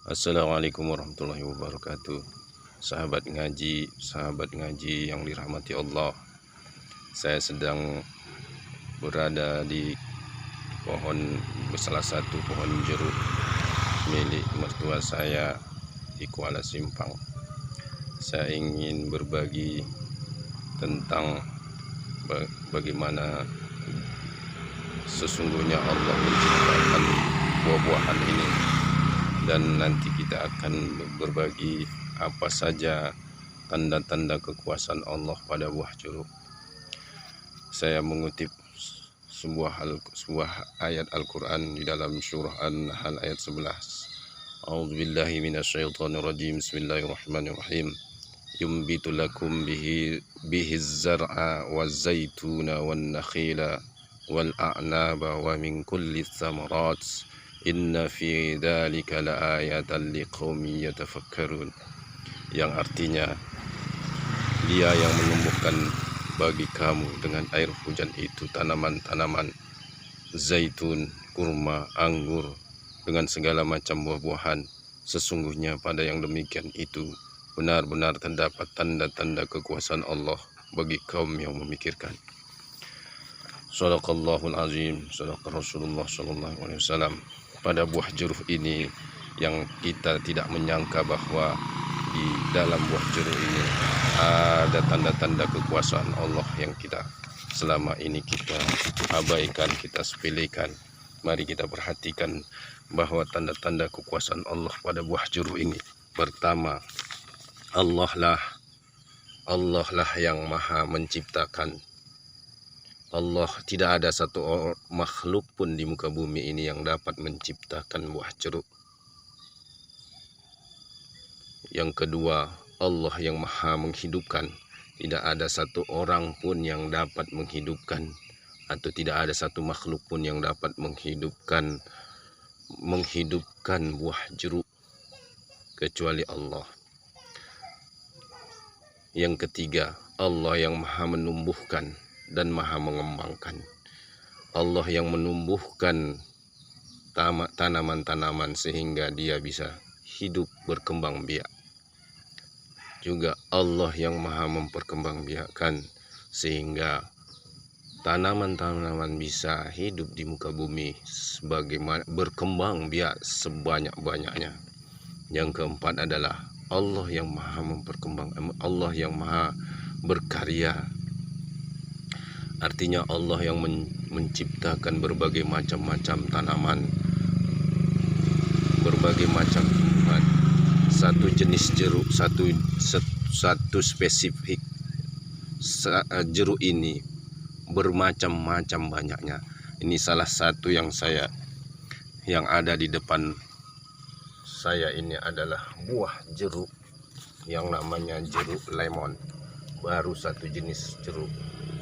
Assalamualaikum warahmatullahi wabarakatuh. Sahabat ngaji yang dirahmati Allah. Saya sedang berada di salah satu pohon jeruk milik mertua saya di Kuala Simpang. Saya ingin berbagi tentang bagaimana sesungguhnya Allah menciptakan buah-buahan ini, dan nanti kita akan berbagi apa saja tanda-tanda kekuasaan Allah pada buah jeruk. Saya mengutip sebuah ayat Al-Quran di dalam surah An-Nahl ayat 11. A'udzubillahi minasyaitonirrajim. Bismillahirrahmanirrahim. Yumbitu lakum bihi zar'a waz-zaituna wan-nakhila wal-a'naba wa min kulli tsamarat. Inna fi dzalika laayatan liqaumin yatafakkarun. Yang artinya, Dia yang menumbuhkan bagi kamu dengan air hujan itu tanaman-tanaman zaitun, kurma, anggur, dengan segala macam buah-buahan. Sesungguhnya pada yang demikian itu benar-benar terdapat tanda-tanda kekuasaan Allah bagi kaum yang memikirkan. Shadaqallahul azim, shadaqa Rasulullah sallallahu alaihi wasallam. Pada buah jeruk ini yang kita tidak menyangka bahwa di dalam buah jeruk ini ada tanda-tanda kekuasaan Allah yang selama ini kita abaikan, kita sepelekan. Mari kita perhatikan bahwa tanda-tanda kekuasaan Allah pada buah jeruk ini. Pertama, Allah lah yang maha menciptakan. Allah, tidak ada satu makhluk pun di muka bumi ini yang dapat menciptakan buah jeruk. Yang kedua, Allah yang maha menghidupkan. Tidak ada satu orang pun yang dapat menghidupkan, atau tidak ada satu makhluk pun yang dapat menghidupkan buah jeruk kecuali Allah. Yang ketiga, Allah yang maha menumbuhkan dan maha mengembangkan. Allah yang menumbuhkan tanaman-tanaman sehingga dia bisa hidup berkembang biak. Juga Allah yang maha memperkembangbiakkan sehingga tanaman-tanaman bisa hidup di muka bumi sebagaimana berkembang biak sebanyak-banyaknya. Yang keempat adalah Allah yang maha Allah yang maha berkarya. Artinya Allah yang menciptakan berbagai macam-macam tanaman, berbagai macam tumbuhan. Satu jenis jeruk, satu spesifik jeruk ini bermacam-macam banyaknya. Ini salah satu yang ada di depan saya ini adalah buah jeruk yang namanya jeruk lemon. Baru satu jenis jeruk.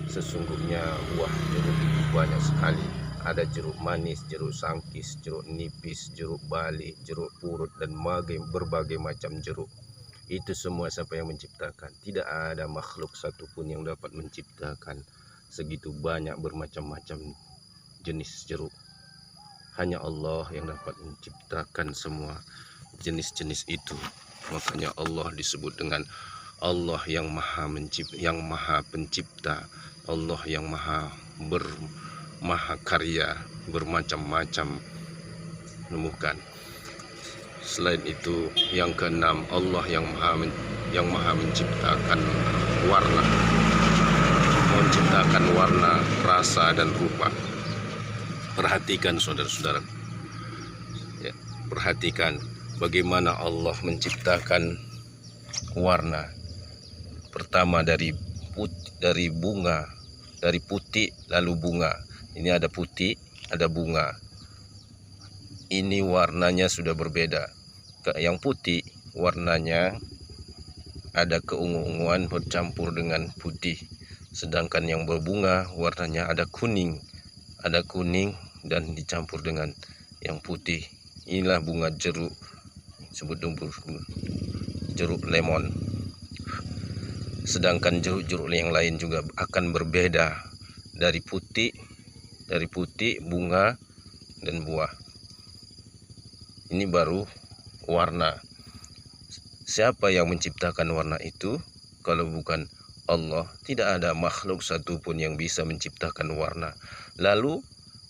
Sesungguhnya buah jeruk itu banyak sekali. Ada jeruk manis, jeruk sangkis, jeruk nipis, jeruk bali, jeruk purut, dan berbagai macam jeruk. Itu semua siapa yang menciptakan? Tidak ada makhluk satupun yang dapat menciptakan segitu banyak bermacam-macam jenis jeruk. Hanya Allah yang dapat menciptakan semua jenis-jenis itu. Makanya Allah disebut dengan Allah yang maha pencipta, Allah yang maha karya, bermacam-macam menemukan. Selain itu, yang keenam, Allah yang maha menciptakan warna, rasa, dan rupa. Perhatikan saudara-saudara, ya, perhatikan bagaimana Allah menciptakan warna. Pertama dari bunga, dari putih lalu bunga. Ini ada putih, ada bunga. Ini warnanya sudah berbeda. Yang putih warnanya ada keungu-unguan bercampur dengan putih. Sedangkan yang berbunga warnanya ada kuning dan dicampur dengan yang putih. Inilah bunga jeruk, disebut jeruk lemon. Sedangkan jeruk-jeruk yang lain juga akan berbeda dari putih, bunga, dan buah. Ini baru warna. Siapa yang menciptakan warna itu? Kalau bukan Allah, tidak ada makhluk satupun yang bisa menciptakan warna. Lalu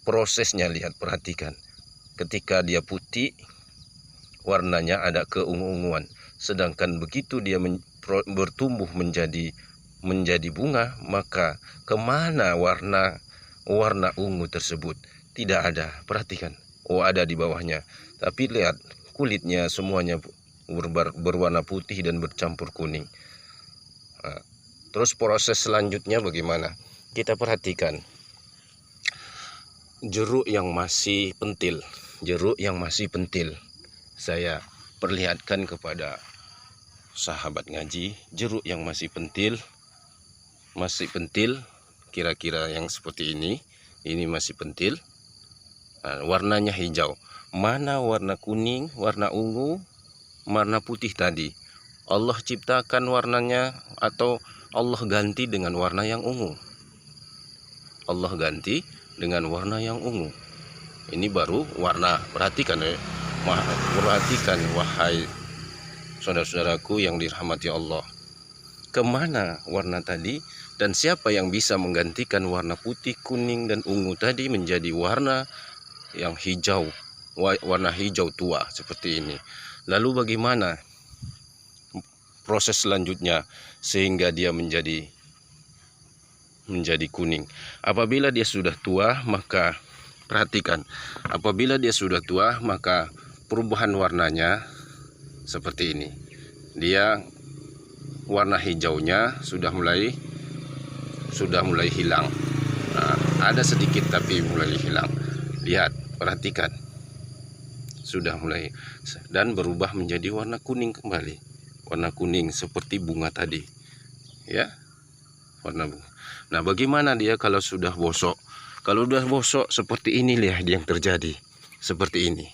prosesnya, lihat, perhatikan. Ketika dia putih, warnanya ada keungu-unguan. Sedangkan begitu dia bertumbuh menjadi bunga, maka kemana warna ungu tersebut? Tidak ada. Perhatikan. Oh, ada di bawahnya. Tapi lihat, kulitnya semuanya berwarna putih dan bercampur kuning. Nah, terus proses selanjutnya bagaimana? Kita perhatikan jeruk yang masih pentil. Jeruk yang masih pentil. Saya perlihatkan kepada sahabat ngaji, jeruk yang masih pentil, kira-kira yang seperti ini masih pentil. Nah, warnanya hijau. Mana warna kuning, warna ungu, warna putih tadi? Allah ciptakan warnanya atau Allah ganti dengan warna yang ungu? Allah ganti dengan warna yang ungu. Ini baru warna. Perhatikan ya. Perhatikan wahai saudara-saudaraku yang dirahmati Allah. Kemana warna tadi? Dan siapa yang bisa menggantikan warna putih, kuning, dan ungu tadi menjadi warna yang hijau, warna hijau tua seperti ini? Lalu bagaimana proses selanjutnya sehingga dia menjadi kuning? Apabila dia sudah tua, maka perhatikan, apabila dia sudah tua, maka perubahan warnanya seperti ini. Dia warna hijaunya sudah mulai hilang. Nah, ada sedikit tapi mulai hilang. Lihat, perhatikan. Sudah mulai dan berubah menjadi warna kuning kembali. Warna kuning seperti bunga tadi. Ya. Warna bunga. Nah, bagaimana dia kalau sudah bosok? Kalau sudah bosok seperti ini, lihat yang terjadi. Seperti ini.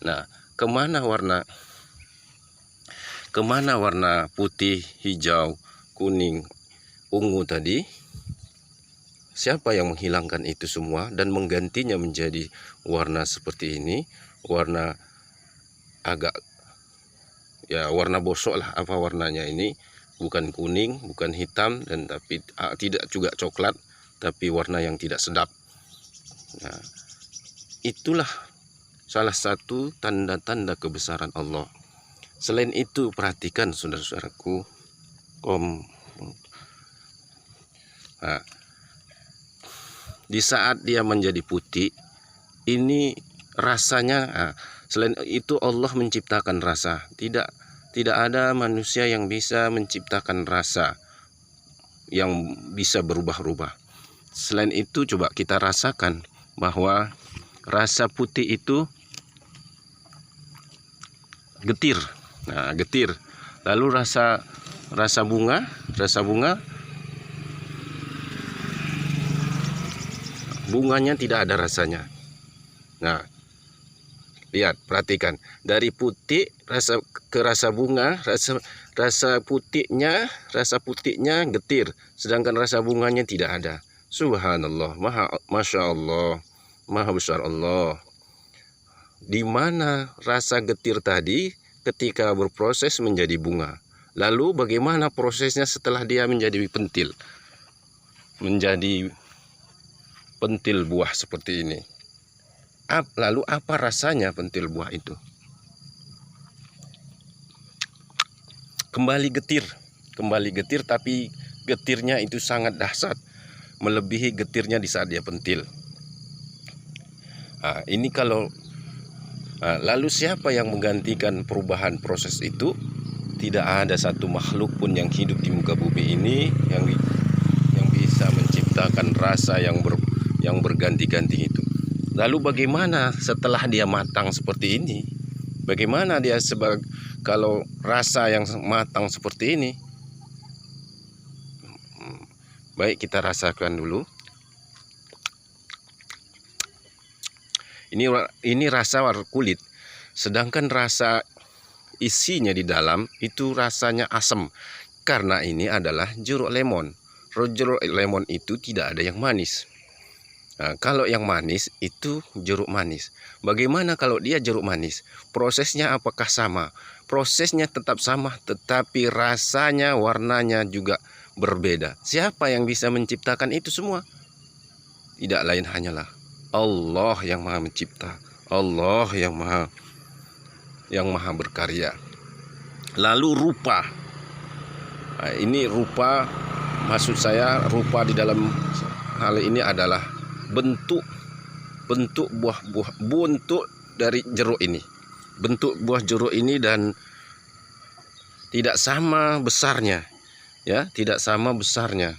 Nah, kemana warna putih, hijau, kuning, ungu tadi? Siapa yang menghilangkan itu semua dan menggantinya menjadi warna seperti ini? Warna agak, ya, warna bosok lah. Apa warnanya ini? Bukan kuning, bukan hitam, dan tapi tidak juga coklat, tapi warna yang tidak sedap. Nah, itulah salah satu tanda-tanda kebesaran Allah. Selain itu, perhatikan saudara-saudaraku, nah, di saat dia menjadi putih, ini rasanya, selain itu Allah menciptakan rasa. Tidak ada manusia yang bisa menciptakan rasa yang bisa berubah-ubah. Selain itu, coba kita rasakan bahwa rasa putih itu getir. Nah, getir. Lalu rasa bunga, bunganya tidak ada rasanya. Nah, lihat, perhatikan, dari putih ke rasa bunga, rasa putihnya getir, sedangkan rasa bunganya tidak ada. Subhanallah, masya Allah, maha besar Allah. Di mana rasa getir tadi ketika berproses menjadi bunga? Lalu bagaimana prosesnya setelah dia menjadi pentil? Menjadi pentil buah seperti ini. Lalu apa rasanya pentil buah itu? Kembali getir, tapi getirnya itu sangat dahsyat, melebihi getirnya di saat dia pentil. Nah, ini kalau lalu siapa yang menggantikan perubahan proses itu? Tidak ada satu makhluk pun yang hidup di muka bumi ini yang bisa menciptakan rasa yang berganti-ganti itu. Lalu bagaimana setelah dia matang seperti ini? Bagaimana dia kalau rasa yang matang seperti ini? Baik, kita rasakan dulu. Ini rasa kulit, sedangkan rasa isinya di dalam itu rasanya asam, karena ini adalah jeruk lemon. Jeruk lemon itu tidak ada yang manis. Nah, kalau yang manis itu jeruk manis. Bagaimana kalau dia jeruk manis? Prosesnya apakah sama? Prosesnya tetap sama, tetapi rasanya, warnanya juga berbeda. Siapa yang bisa menciptakan itu semua? Tidak lain hanyalah Allah yang Maha Mencipta, Allah yang Maha berkarya. Lalu rupa. Nah, ini rupa, maksud saya rupa di dalam hal ini adalah bentuk bentuk dari jeruk ini. Bentuk buah jeruk ini dan tidak sama besarnya, ya, tidak sama besarnya.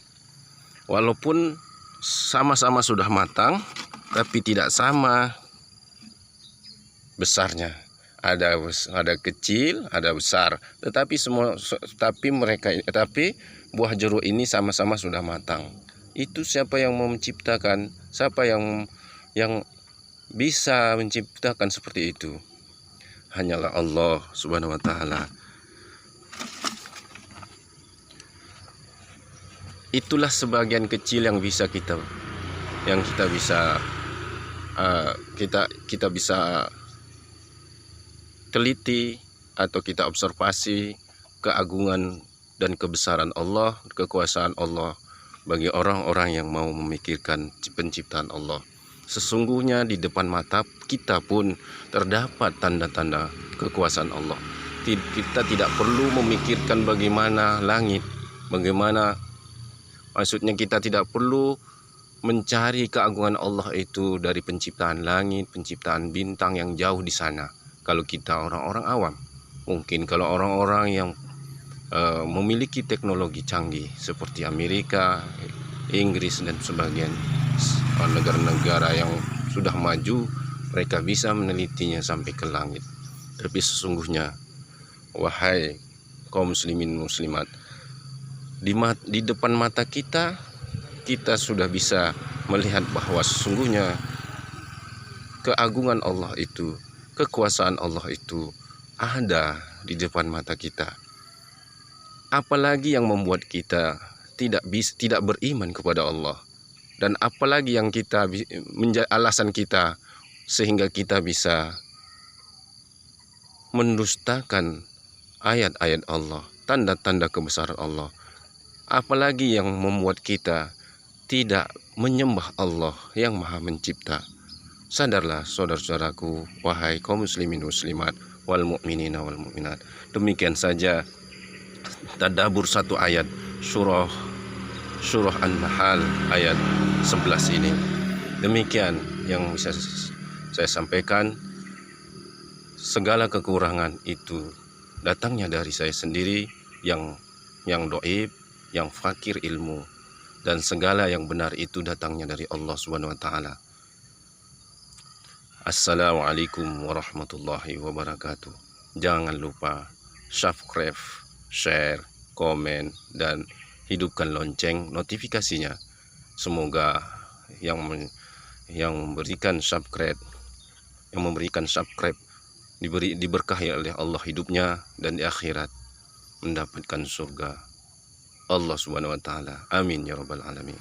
Walaupun sama-sama sudah matang, tapi tidak sama besarnya. Ada kecil, ada besar. Tetapi buah jeruk ini sama-sama sudah matang. Itu siapa yang mau menciptakan? Siapa yang bisa menciptakan seperti itu? Hanyalah Allah Subhanahu wa taala. Itulah sebagian kecil yang bisa kita bisa teliti atau kita observasi keagungan dan kebesaran Allah, kekuasaan Allah bagi orang-orang yang mau memikirkan penciptaan Allah. Sesungguhnya di depan mata kita pun terdapat tanda-tanda kekuasaan Allah. Kita tidak perlu memikirkan bagaimana langit, maksudnya kita tidak perlu mencari keagungan Allah itu dari penciptaan langit, penciptaan bintang yang jauh di sana. Kalau kita orang-orang awam, mungkin kalau orang-orang yang memiliki teknologi canggih seperti Amerika, Inggris dan sebagian negara-negara yang sudah maju, mereka bisa menelitinya sampai ke langit. Tapi sesungguhnya, wahai kaum muslimin muslimat, di depan mata kita sudah bisa melihat bahwa sesungguhnya keagungan Allah itu, kekuasaan Allah itu ada di depan mata kita. Apalagi yang membuat kita tidak beriman kepada Allah, dan apalagi yang kita menjadi alasan kita sehingga kita bisa mendustakan ayat-ayat Allah, tanda-tanda kebesaran Allah. Apalagi yang membuat kita tidak menyembah Allah yang Maha Mencipta. Sadarlah saudara-saudaraku, wahai kaum muslimin muslimat, wal mu'minina wal mu'minat. Demikian saja tadabbur satu ayat surah An-Nahl ayat 11 ini. Demikian yang bisa saya sampaikan. Segala kekurangan itu datangnya dari saya sendiri yang dhaif, yang fakir ilmu, dan segala yang benar itu datangnya dari Allah Subhanahu wa taala. Assalamualaikum warahmatullahi wabarakatuh. Jangan lupa subscribe, share, komen, dan hidupkan lonceng notifikasinya. Semoga yang memberikan subscribe diberkahi oleh Allah hidupnya, dan di akhirat mendapatkan surga Allah Subhanahu wa taala. Amin ya rabbal alamin.